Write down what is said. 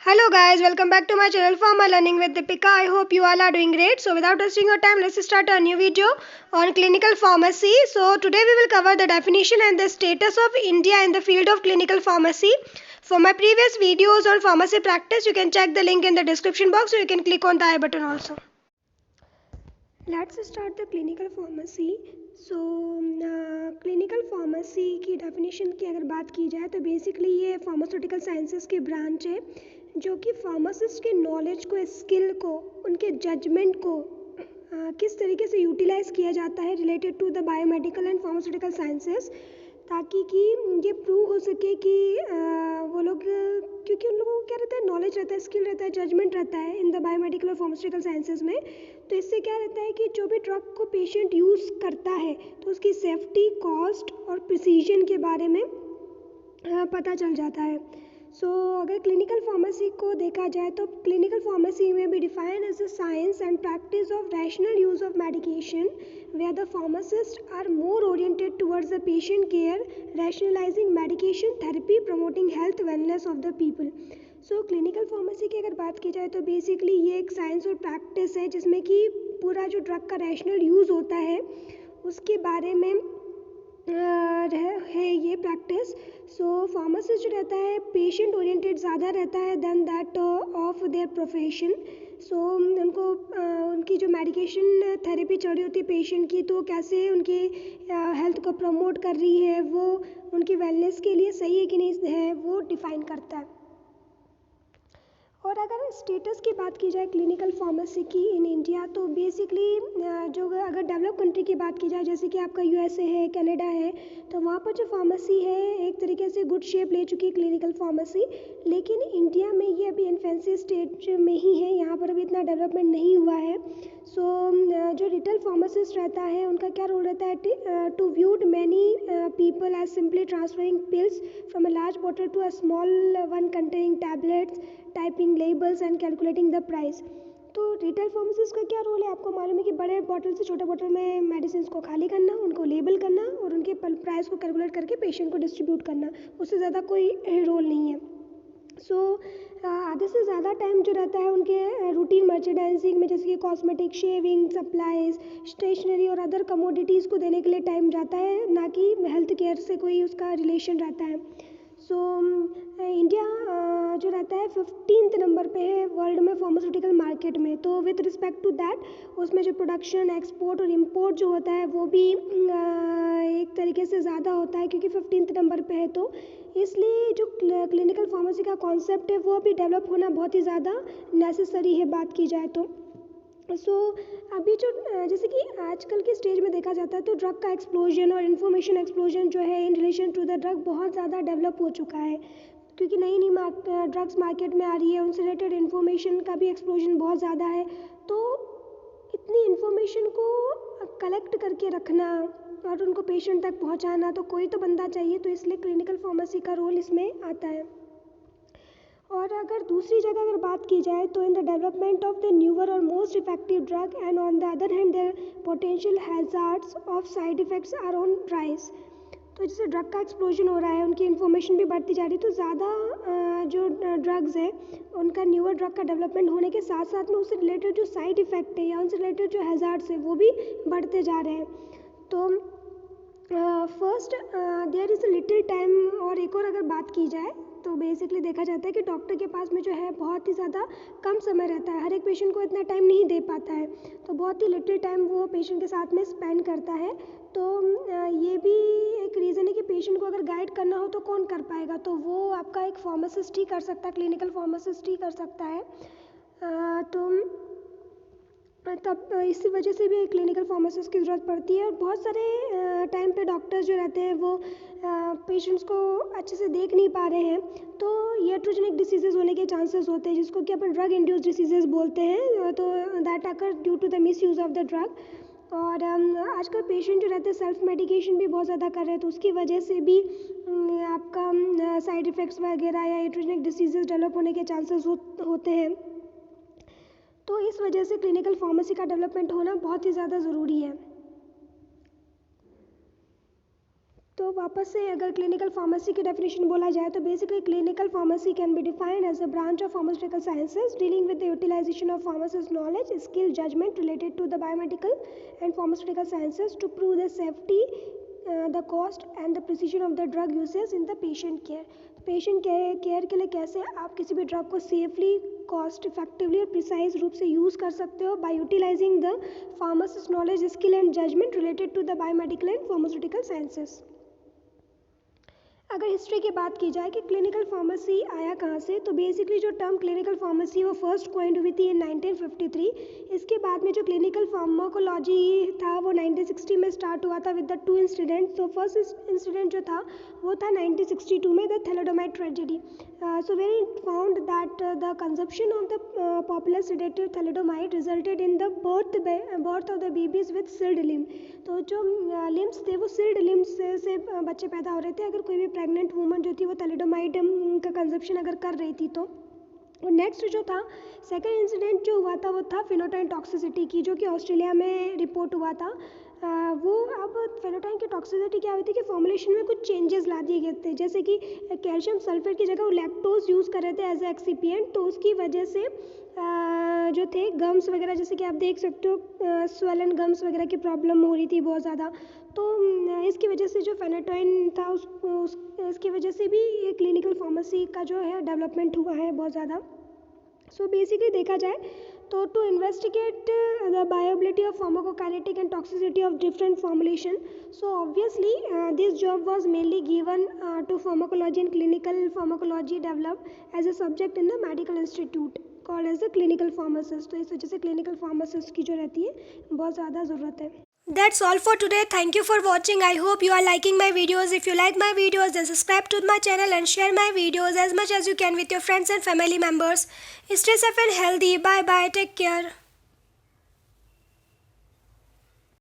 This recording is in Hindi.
Hello guys, welcome back to my channel Pharma Learning with Deepika. I hope you all are doing great. So without wasting your time, let's start a new video on clinical pharmacy. So today we will cover the definition and the status of India in the field of clinical pharmacy. For my previous videos on pharmacy practice, you can check the link in the description box or you can click on the I button also. Let's start the clinical pharmacy. Clinical pharmacy की डेफिनेशन की अगर बात की जाए तो बेसिकली ये फार्मास्यूटिकल साइंसेस की ब्रांच है जो कि फार्मासिस्ट के नॉलेज को, स्किल को, उनके जजमेंट को किस तरीके से यूटिलाइज किया जाता है related to the biomedical and pharmaceutical sciences, ताकि कि ये प्रूव हो सके कि वो लोग, क्योंकि उन लोगों को क्या रहता है, नॉलेज रहता है, स्किल रहता है, जजमेंट रहता है इन द बायोमेडिकल और फार्मास्यूटिकल साइंसेस में। तो इससे क्या रहता है कि जो भी ड्रग को पेशेंट यूज़ करता है तो उसकी सेफ्टी, कॉस्ट और प्रिसीजन के बारे में पता चल जाता है। अगर क्लिनिकल फार्मेसी को देखा जाए तो क्लिनिकल फार्मेसी में भी defined as the science and practice of rational use of medication where the pharmacist are more oriented towards the patient care, rationalising medication therapy, promoting health wellness of the people. Clinical pharmacy की अगर बात की जाए तो बेसिकली ये एक साइंस और प्रैक्टिस है जिसमें कि पूरा जो ड्रग का रैशनल यूज़ होता है उसके बारे में है ये प्रैक्टिस। फार्मासिस्ट जो रहता है पेशेंट ओरिएंटेड ज़्यादा रहता है than that of their profession. उनको उनकी जो मेडिकेशन थेरेपी चल रही होती है पेशेंट की, तो कैसे उनकी हेल्थ को प्रमोट कर रही है, वो उनकी वेलनेस के लिए सही है कि नहीं है, वो डिफ़ाइन करता है। और अगर स्टेटस की बात की जाए क्लिनिकल फार्मेसी की इन इंडिया, तो बेसिकली जो अगर डेवलप कंट्री की बात की जाए, जैसे कि आपका यूएसए है, कनाडा है, तो वहाँ पर जो फार्मेसी है एक तरीके से गुड शेप ले चुकी है क्लिनिकल फार्मेसी। लेकिन इंडिया में ये अभी इन्फेंसी स्टेज में ही है, यहाँ पर अभी इतना डेवलपमेंट नहीं हुआ है। जो रिटेल फार्मासिस्ट रहता है उनका क्या रोल रहता है, to viewed many people as simply transferring pills from a large bottle to a small one containing tablets, typing labels and calculating the price. तो रिटेल फार्मेसिस्ट का क्या रोल है, आपको मालूम है कि बड़े बॉटल से छोटे बॉटल में मेडिसिन को खाली करना, उनको लेबल करना और उनके प्राइस को कैलकुलेट करके पेशेंट को डिस्ट्रीब्यूट करना, उससे ज़्यादा कोई रोल नहीं है। आधे से ज़्यादा टाइम जो रहता है उनके रूटीन मर्चेंडाइजिंग में, जैसे कि कॉस्मेटिक, शेविंग सप्लाईज, स्टेशनरी और अदर कमोडिटीज़ को देने के लिए टाइम जाता है, ना कि हेल्थ केयर से कोई उसका रिलेशन रहता है। इंडिया जो रहता है 15th नंबर पे है वर्ल्ड में फार्मास्यूटिकल मार्केट में। तो विथ रिस्पेक्ट टू दैट उसमें जो प्रोडक्शन, एक्सपोर्ट और इम्पोर्ट जो होता है वो भी एक तरीके से ज़्यादा होता है, क्योंकि 15th नंबर पे है। तो इसलिए जो क्लिनिकल फार्मेसी का कॉन्सेप्ट है वो अभी डेवलप होना बहुत ही ज़्यादा नेसेसरी है बात की जाए तो। अभी जो जैसे कि आजकल के स्टेज में देखा जाता है तो ड्रग का एक्सप्लोजन और इन्फॉर्मेशन एक्सप्लोजन जो है in relation to the drug बहुत ज़्यादा डेवलप हो चुका है, क्योंकि नई नई ड्रग्स मार्केट में आ रही है, उनसे रिलेटेड इन्फॉर्मेशन का भी एक्सप्लोजन बहुत ज़्यादा है। तो इतनी इन्फॉर्मेशन को कलेक्ट करके रखना और उनको पेशेंट तक पहुंचाना, तो कोई तो बंदा चाहिए, तो इसलिए क्लिनिकल फार्मेसी का रोल इसमें आता है। और अगर दूसरी जगह अगर बात की जाए तो in the development of the newer और most effective drug and on the other hand their potential hazards of side effects are on rise. तो जैसे ड्रग का एक्सप्लोजन हो रहा है, उनकी इन्फॉर्मेशन भी बढ़ती जा रही है, तो ज़्यादा जो ड्रग्स है उनका न्यूअर ड्रग का डेवलपमेंट होने के साथ साथ में उससे रिलेटेड जो साइड इफ़ेक्ट है या उनसे रिलेटेड जो हैजार्ड्स है वो भी बढ़ते जा रहे हैं। तो first there is a little time. और एक और अगर बात की जाए तो बेसिकली देखा जाता है कि डॉक्टर के पास में जो है बहुत ही ज़्यादा कम समय रहता है, हर एक पेशेंट को इतना टाइम नहीं दे पाता है, तो बहुत ही लिटिल टाइम वो पेशेंट के साथ में स्पेंड करता है। तो ये भी एक रीज़न है कि पेशेंट को अगर गाइड करना हो तो कौन कर पाएगा, तो वो आपका एक फार्मासिस्ट ही कर सकता है, क्लिनिकल फार्मासिस्ट ही कर सकता है। तो तब इसी वजह से भी क्लिनिकल फार्मासिस्ट की ज़रूरत पड़ती है। और बहुत सारे टाइम पे डॉक्टर्स जो रहते हैं वो पेशेंट्स को अच्छे से देख नहीं पा रहे हैं, तो iatrogenic डिसीजेज़ होने के चांसेस होते हैं, जिसको कि अपन ड्रग इंड्यूस्ड डिसीजेज़ बोलते हैं, तो that occur due to the misuse of the drug. और आजकल पेशेंट जो रहते हैं सेल्फ मेडिकेशन भी बहुत ज़्यादा कर रहे हैं, तो उसकी वजह से भी आपका साइड इफ़ेक्ट्स वगैरह या iatrogenic डिसीजेज़ डेवलप होने के चांसेस होते हैं। तो इस वजह से क्लिनिकल फार्मेसी का डेवलपमेंट होना बहुत ही ज़्यादा ज़रूरी है। तो वापस से अगर क्लिनिकल फार्मेसी की डेफिनेशन बोला जाए तो basically clinical pharmacy can be defined as a branch of pharmaceutical sciences dealing with the utilisation of pharmacist knowledge skill judgement related to the biomedical and pharmaceutical sciences to prove the safety the cost and the precision of the drug usage in the patient care. Patient care के लिए कैसे आप किसी भी ड्रग को सेफली कॉस्ट इफेक्टिवली और प्रिसाइज रूप से यूज़ कर सकते हो bye utilising the pharmacist knowledge skill and judgement related to the biomedical and pharmaceutical sciences. अगर हिस्ट्री की बात की जाए कि क्लिनिकल फार्मेसी आया कहाँ से, तो बेसिकली जो टर्म क्लिनिकल फार्मेसी वो फर्स्ट कॉइन्ड हुई थी इन 1953। इसके बाद में जो क्लिनिकल फार्माकोलॉजी था वो 1960 में स्टार्ट हुआ था विद द 2 इंसिडेंट। तो फर्स्ट इंसिडेंट जो था वो था 1962 में the thalidomide tragedy. So where it found that the consumption of the popular sedative thalidomide resulted in the birth of the babies with sealed limb. तो जो लिम्स थे वो सिल्ड लिम्स से बच्चे पैदा हो रहे थे अगर कोई भी प्रेग्नेंट वूमन जो थी वो थैलेडोमाइड का कंजप्शन अगर कर रही थी तो। और नेक्स्ट जो था सेकंड इंसिडेंट जो हुआ था वो था फेनोटाइन टॉक्सिसिटी की, जो कि ऑस्ट्रेलिया में रिपोर्ट हुआ था। वो अब फेनोटाइन की टॉक्सिसिटी क्या हुई थी कि फॉर्मुलेशन में कुछ चेंजेस ला दिए गए थे, जैसे कि कैल्शियम सल्फेट की जगह वो लैक्टोज यूज़ कर रहे थे एज ए एक्सीपिएंट। तो उसकी वजह से जो थे गम्स वगैरह, जैसे कि आप देख सकते हो स्वेलन गम्स वगैरह की प्रॉब्लम हो रही थी बहुत ज़्यादा। तो इसकी वजह से जो फेनोटाइन था इसकी वजह से भी ये क्लिनिकल फार्मेसी का जो है डेवलपमेंट हुआ है बहुत ज़्यादा। सो बेसिकली देखा जाए तो to investigate the bioavailability of pharmacokinetic and toxicity of different formulation, so obviously this job was mainly given to pharmacology and clinical pharmacology developed as a subject in the medical institute called as the clinical pharmacist. तो इस वजह से क्लिनिकल फार्मासिस्ट की जो रहती है बहुत ज़्यादा ज़रूरत है। That's all for today. Thank you for watching. I hope you are liking my videos. If you like my videos, then subscribe to my channel and share my videos as much as you can with your friends and family members. Stay safe and healthy. Bye bye. Take care.